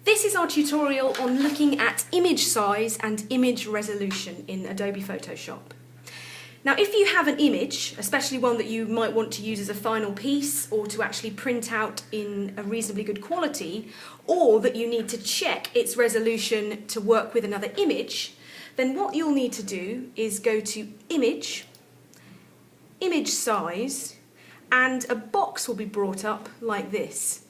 This is our tutorial on looking at image size and image resolution in Adobe Photoshop. Now, if you have an image, especially one that you might want to use as a final piece or to actually print out in a reasonably good quality, or that you need to check its resolution to work with another image, then what you'll need to do is go to Image, Image Size, and a box will be brought up like this.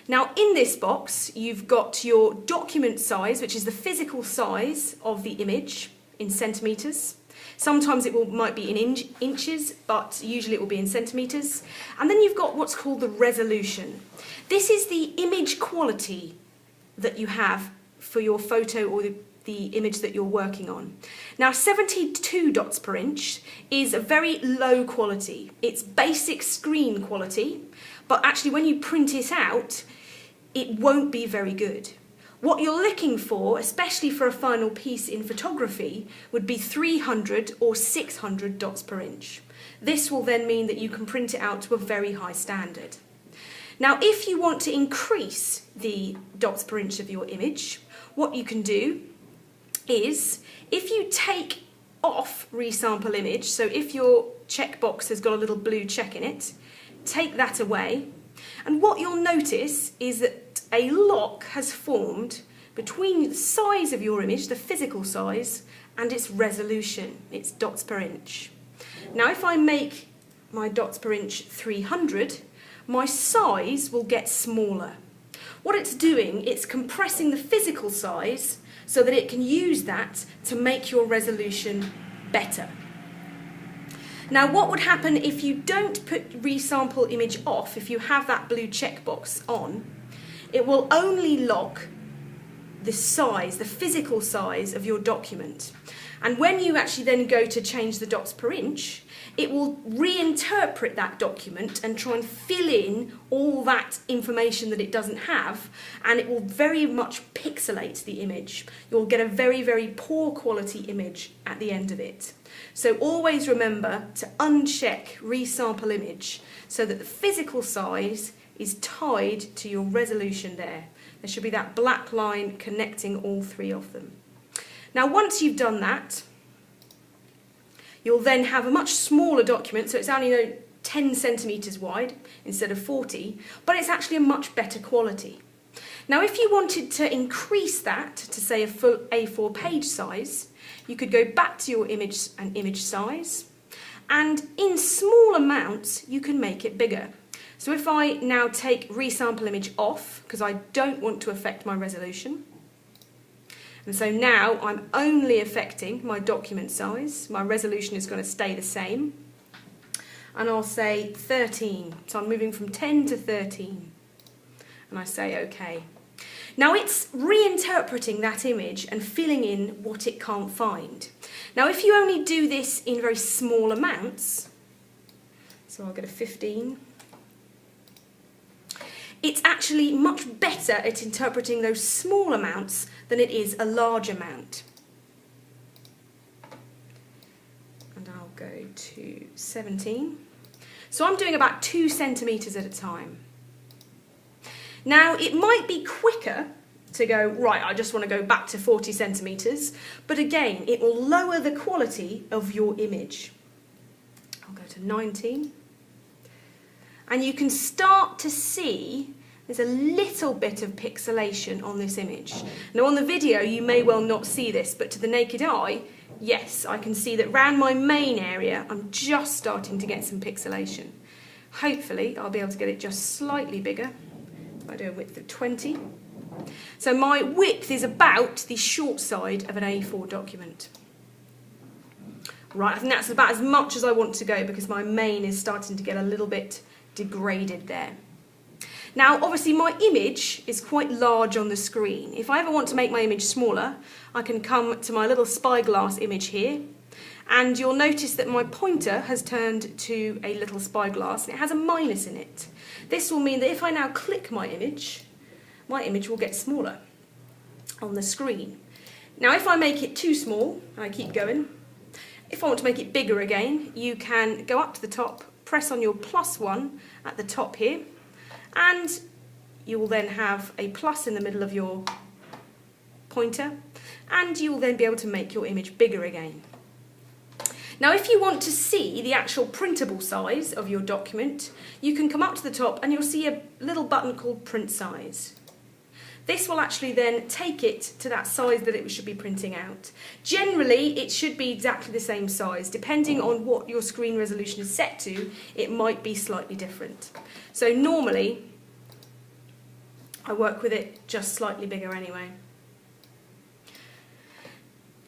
Now, in this box, you've got your document size, which is the physical size of the image in centimetres. Sometimes it might be in inches, but usually it will be in centimetres. And then you've got what's called the resolution. This is the image quality that you have for your photo or the image that you're working on. Now, 72 dots per inch is a very low quality. It's basic screen quality, but actually when you print it out, it won't be very good. What you're looking for, especially for a final piece in photography, would be 300 or 600 dots per inch. This will then mean that you can print it out to a very high standard. Now, if you want to increase the dots per inch of your image, what you can do is, if you take off resample image, so if your checkbox has got a little blue check in it, take that away, and what you'll notice is that a lock has formed between the size of your image, the physical size, and its resolution, its dots per inch. Now, if I make my dots per inch 300, my size will get smaller. What it's doing, it's compressing the physical size so that it can use that to make your resolution better. Now, what would happen if you don't put resample image off, if you have that blue checkbox on? It will only lock the size, the physical size of your document. And when you actually then go to change the dots per inch, it will reinterpret that document and try and fill in all that information that it doesn't have, and it will very much pixelate the image. You'll get a very, very poor quality image at the end of it. So always remember to uncheck resample image so that the physical size is tied to your resolution there. There should be that black line connecting all three of them. Now, once you've done that, you'll then have a much smaller document, so it's only 10 centimetres wide instead of 40, but it's actually a much better quality. Now, if you wanted to increase that to, say, a full A4 page size, you could go back to your image and image size, and in small amounts, you can make it bigger. So if I now take resample image off, because I don't want to affect my resolution, and so now I'm only affecting my document size, my resolution is going to stay the same, and I'll say 13, so I'm moving from 10 to 13, and I say OK. Now it's reinterpreting that image and filling in what it can't find. Now, if you only do this in very small amounts, so I'll get a 15, it's actually much better at interpreting those small amounts than it is a large amount. And I'll go to 17. So I'm doing about 2 centimetres at a time. Now, it might be quicker to go, right, I just want to go back to 40 centimetres, but again, it will lower the quality of your image. I'll go to 19. And you can start to see there's a little bit of pixelation on this image. Now, on the video, you may well not see this, but to the naked eye, yes, I can see that around my main area, I'm just starting to get some pixelation. Hopefully, I'll be able to get it just slightly bigger. I do a width of 20. So my width is about the short side of an A4 document. Right, I think that's about as much as I want to go because my main is starting to get a little bit degraded there. Now, obviously, my image is quite large on the screen. If I ever want to make my image smaller, I can come to my little spyglass image here, and you'll notice that my pointer has turned to a little spyglass, and it has a minus in it. This will mean that if I now click my image will get smaller on the screen. Now, if I make it too small, and I keep going, if I want to make it bigger again, you can go up to the top, press on your +1 at the top here, and you will then have a plus in the middle of your pointer, and you will then be able to make your image bigger again. Now, if you want to see the actual printable size of your document, you can come up to the top and you'll see a little button called Print Size. This will actually then take it to that size that it should be printing out. Generally, it should be exactly the same size. Depending on what your screen resolution is set to, it might be slightly different. So normally, I work with it just slightly bigger anyway.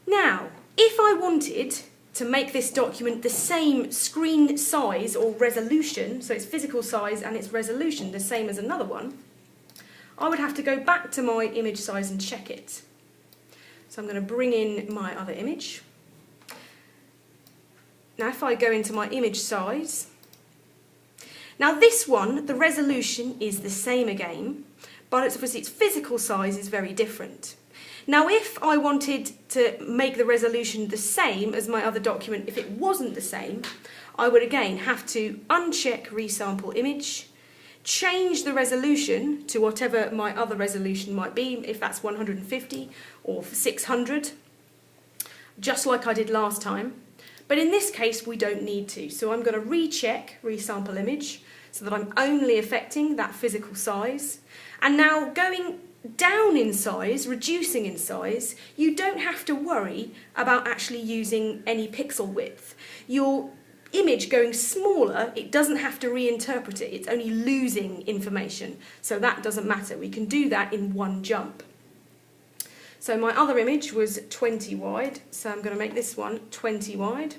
Now, if I wanted to make this document the same screen size or resolution, so its physical size and its resolution the same as another one, I would have to go back to my image size and check it. So I'm going to bring in my other image. Now if I go into my image size, now this one, the resolution is the same again, but it's obviously its physical size is very different. Now if I wanted to make the resolution the same as my other document, if it wasn't the same, I would again have to uncheck Resample Image, change the resolution to whatever my other resolution might be, if that's 150 or 600, just like I did last time. But in this case, we don't need to. So I'm going to recheck Resample Image so that I'm only affecting that physical size. And now going down in size, reducing in size, you don't have to worry about actually using any pixel width. Your image going smaller, it doesn't have to reinterpret it, it's only losing information, so that doesn't matter. We can do that in one jump. So my other image was 20 wide, so I'm going to make this one 20 wide,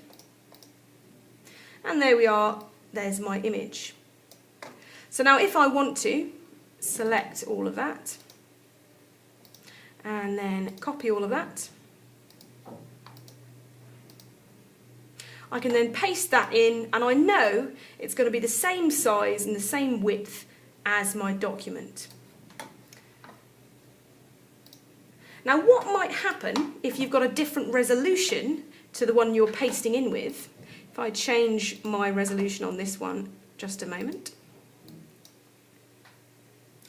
and there we are, there's my image. So now if I want to select all of that and then copy all of that, I can then paste that in, and I know it's going to be the same size and the same width as my document. Now what might happen if you've got a different resolution to the one you're pasting in with? If I change my resolution on this one, just a moment.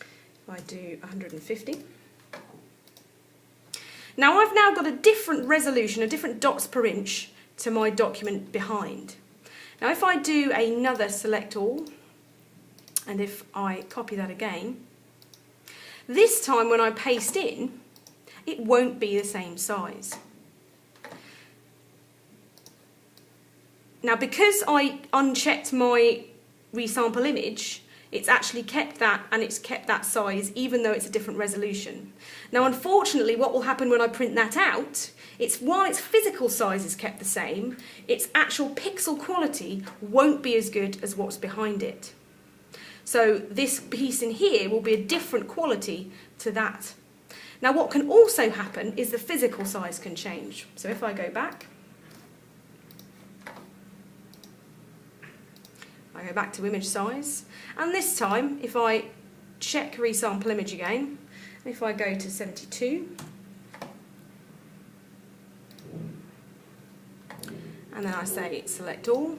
If I do 150. Now I've now got a different resolution, a different dots per inch to my document behind. Now if I do another select all, and if I copy that again, this time when I paste in, it won't be the same size. Now because I unchecked my resample image, it's actually kept that, and it's kept that size even though it's a different resolution. Now unfortunately what will happen when I print that out, while its physical size is kept the same, its actual pixel quality won't be as good as what's behind it. So this piece in here will be a different quality to that. Now what can also happen is the physical size can change. So if I go back, I go back to image size, and this time if I check resample image again, if I go to 72, and then I say select all,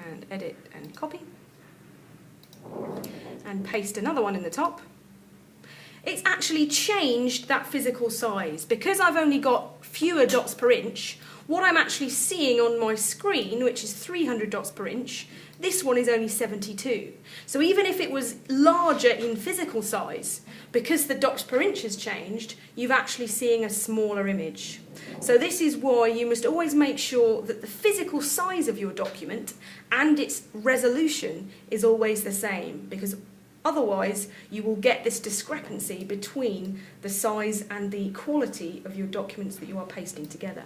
and edit and copy, and paste another one in the top, it's actually changed that physical size. Because I've only got fewer dots per inch, what I'm actually seeing on my screen, which is 300 dots per inch, this one is only 72. So even if it was larger in physical size, because the dots per inch has changed, you're actually seeing a smaller image. So this is why you must always make sure that the physical size of your document and its resolution is always the same, because otherwise you will get this discrepancy between the size and the quality of your documents that you are pasting together.